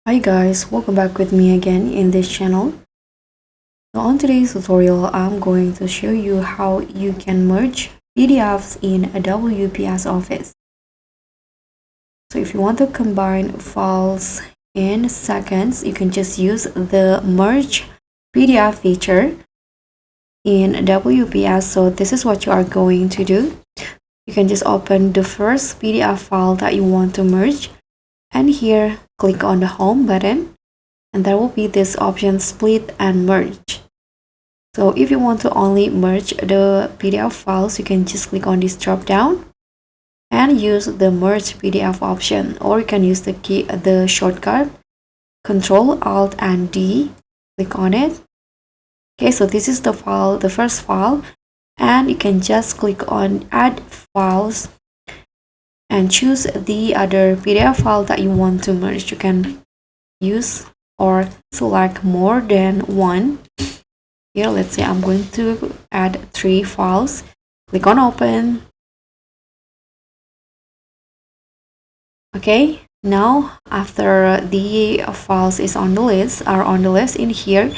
Hi guys, welcome back with me again in this channel. So on today's tutorial, I'm going to show you how you can merge PDFs in a WPS Office. So if you want to combine files in seconds, you can just use the merge PDF feature in WPS. So this is what you are going to do. You can just open the first PDF file that you want to merge, and here click on the home button, and there will be this option split and merge. So if you want to only merge the PDF files, you can just click on this drop down and use the merge PDF option, or you can use the shortcut Control Alt and D. Click on it. Okay, so this is the file, the first file, and you can just click on add files and choose the other PDF file that you want to merge. You can use or select more than one. Here, let's say I'm going to add 3 files. Click on open. Okay, now after the files are on the list in here,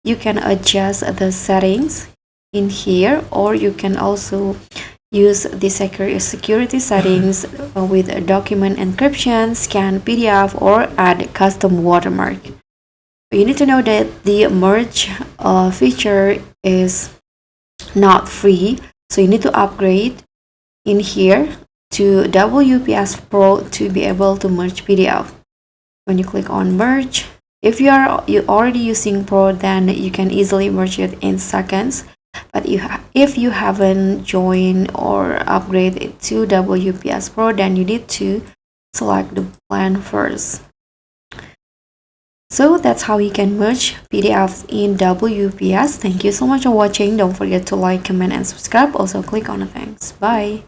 you can adjust the settings in here, or you can also use the security settings with document encryption, scan PDF, or add custom watermark. You need to know that the merge feature is not free, so you need to upgrade in here to WPS Pro to be able to merge PDF. When you click on merge, if you're already using Pro, then you can easily merge it in seconds. But if you haven't joined or upgraded to WPS Pro, then you need to select the plan first. So that's how you can merge PDFs in WPS. Thank you so much for watching. Don't forget to like, comment, and subscribe. Also click on the thanks. Bye.